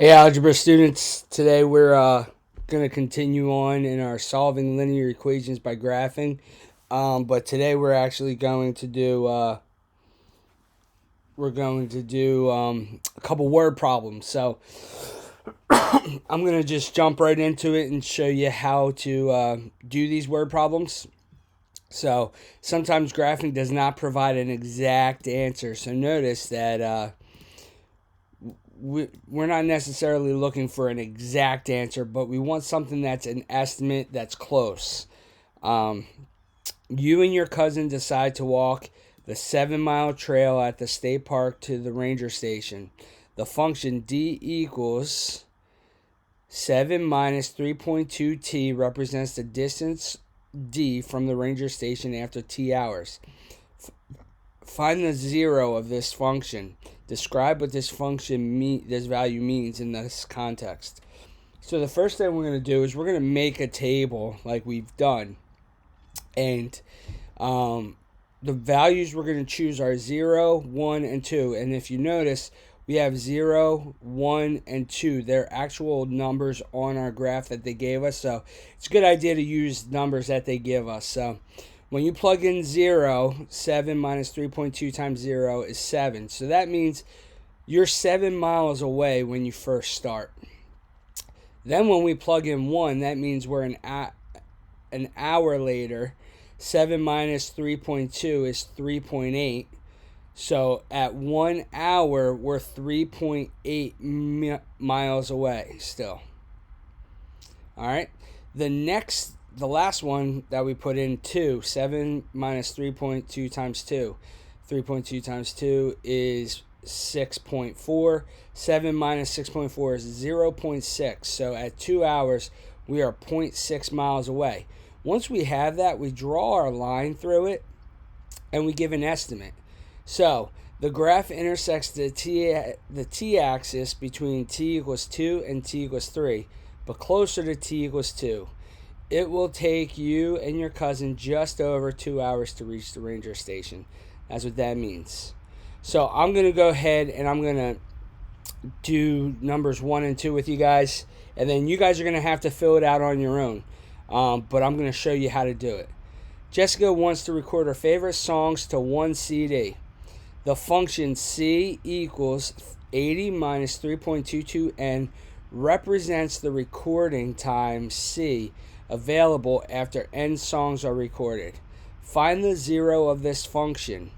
Hey, algebra students. Today we're going to continue on in our solving linear equations by graphing. But today we're actually going to do a couple word problems. So I'm going to just jump right into it and show you how to do these word problems. So sometimes graphing does not provide an exact answer. So notice that we're not necessarily looking for an exact answer, but we want something that's an estimate that's close. You and your cousin decide to walk the 7-mile trail at the state park to the ranger station. The function d equals 7 minus 3.2t represents the distance d from the ranger station after t hours. Find the zero of this function. Describe what this this value means in this context. So the first thing we're going to do is we're going to make a table like we've done. And the values we're going to choose are 0, 1, and 2. And if you notice, we have 0, 1, and 2. They're actual numbers on our graph that they gave us. So it's a good idea to use numbers that they give us. So when you plug in 0, 7 minus 3.2 times 0 is 7. So that means you're 7 miles away when you first start. Then when we plug in 1, that means we're an hour later. 7 minus 3.2 is 3.8. So at 1 hour, we're 3.8 miles away still. All right. The last one that we put in 2, 7 minus 3.2 times 2. 3.2 times 2 is 6.4. 7 minus 6.4 is 0.6. So at 2 hours, we are 0.6 miles away. Once we have that, we draw our line through it, and we give an estimate. So the graph intersects the t-axis between t equals 2 and t equals 3, but closer to t equals 2. It will take you and your cousin just over 2 hours to reach the ranger station. That's what that means. So I'm going to go ahead and I'm going to do numbers 1 and 2 with you guys, and then you guys are going to have to fill it out on your own. But I'm going to show you how to do it. Jessica wants to record her favorite songs to one CD. The function c equals 80 minus 3.22n represents the recording time c available after n songs are recorded. Find the zero of this function.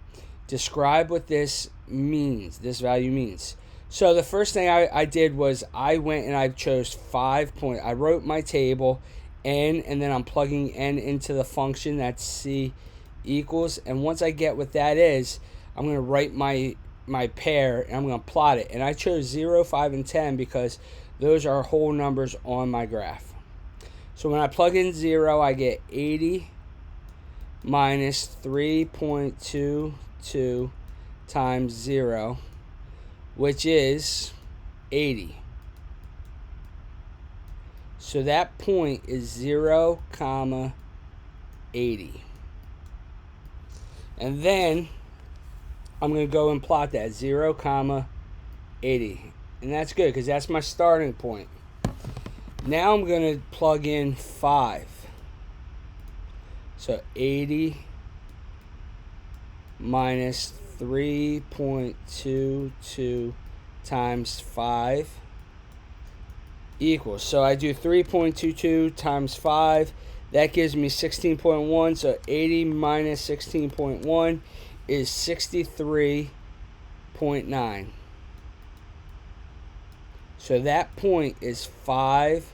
Describe what this value means. So the first thing I did was I went and I chose 5 points. I wrote my table n, and then I'm plugging n into the function that c equals. And once I get what that is, I'm going to write my pair, and I'm going to plot it. And I chose 0, 5, and 10 because those are whole numbers on my graph. So when I plug in 0, I get 80 minus 3.22 times 0, which is 80. So that point is 0, 80. And then I'm going to go and plot that 0, 80. And that's good because that's my starting point. Now I'm going to plug in 5. So 80 minus 3.22 times 5 equals. So I do 3.22 times 5. That gives me 16.1. So 80 minus 16.1 is 63.9. So that point is 5,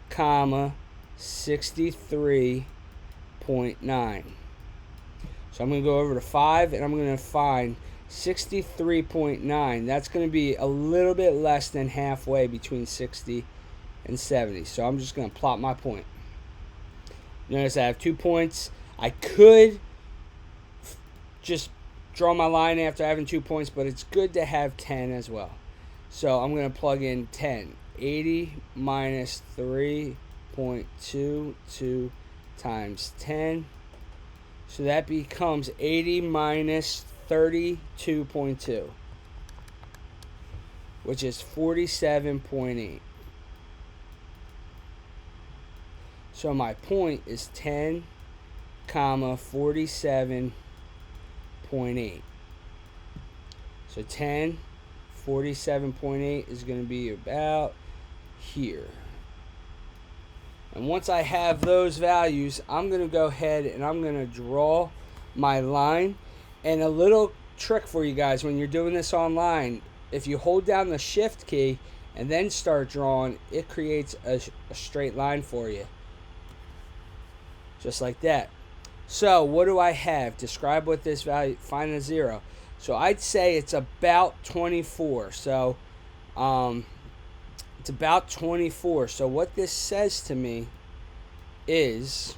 63.9. So I'm going to go over to 5, and I'm going to find 63.9. That's going to be a little bit less than halfway between 60 and 70. So I'm just going to plot my point. Notice I have 2 points. I could just draw my line after having 2 points, but it's good to have 10 as well. So I'm going to plug in 10. 80 minus 3.22 times 10. So that becomes 80 minus 32.2. which is 47.8. So my point is 10, 47.8. So 10, 47.8 is going to be about here. And once I have those values, I'm going to go ahead and I'm going to draw my line. And a little trick for you guys when you're doing this online, if you hold down the shift key and then start drawing, it creates a straight line for you. Just like that. So what do I have? Describe what this value, find a zero. So I'd say it's about 24. So it's about 24. So what this says to me is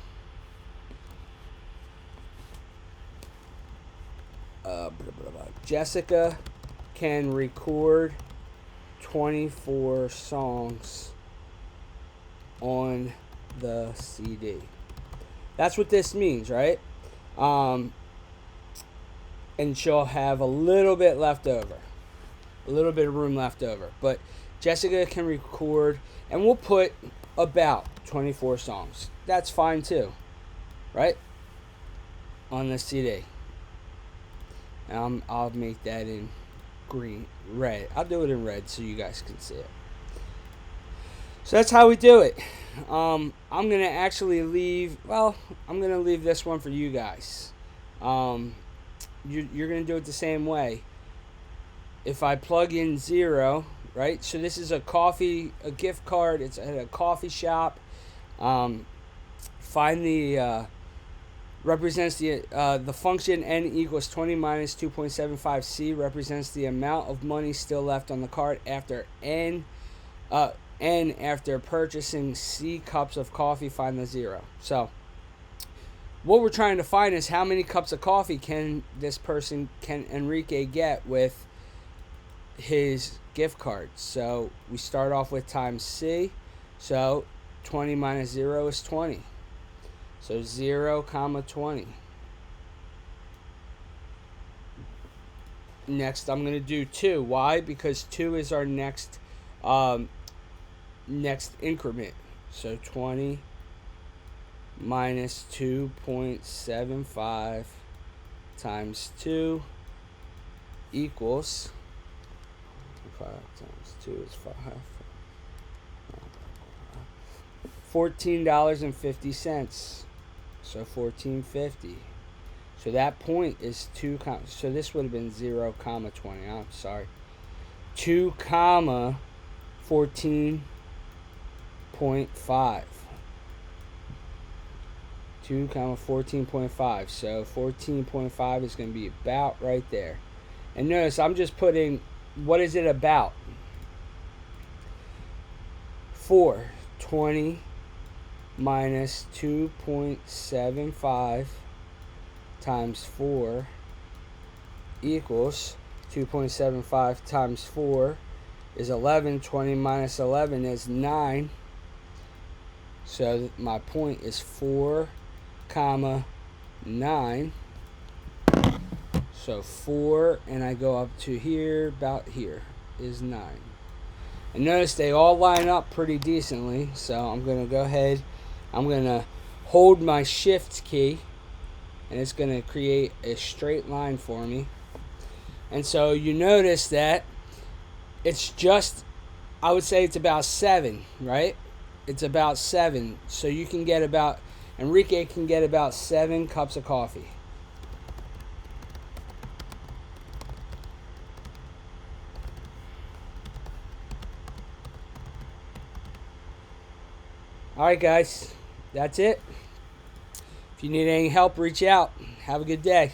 Jessica can record 24 songs on the CD. That's what this means, right? And she'll have a little bit left over. A little bit of room left over. But Jessica can record, and we'll put about 24 songs. That's fine too, right? On the CD. I'll make that in red. I'll do it in red so you guys can see it. So that's how we do it. I'm going to actually leave, I'm going to leave this one for you guys. You're going to do it the same way. If I plug in 0, right? So this is a gift card. It's at a coffee shop. Find the, represents the function n equals 20 minus 2.75. C represents the amount of money still left on the card after n after purchasing C cups of coffee. Find the 0. So what we're trying to find is how many cups of coffee can Enrique get with his gift card. So we start off with times C. So 20 minus 0 is 20. So 0, 20. Next I'm going to do 2. Why? Because 2 is our next increment. So 20 minus 2.75 times 2 equals 5 times 2 is 5. $14.50. So $14.50. So that point is 2. So this would have been 0, 20. I'm sorry. 2, 14.5. 2, 14.5. So 14.5 is going to be about right there. And notice I'm just putting, what is it about? 4. 20 minus 2.75 times 4 equals 2.75 times 4 is 11. 20 minus 11 is 9. So my point is 4, 9. So 4, and I go up to here, about here, is 9. And notice they all line up pretty decently. So I'm going to go ahead. I'm going to hold my shift key. And it's going to create a straight line for me. And so you notice that it's just, I would say it's about 7, right? It's about 7. So you can get about, Enrique can get about 7 cups of coffee. Alright guys, that's it. If you need any help, reach out. Have a good day.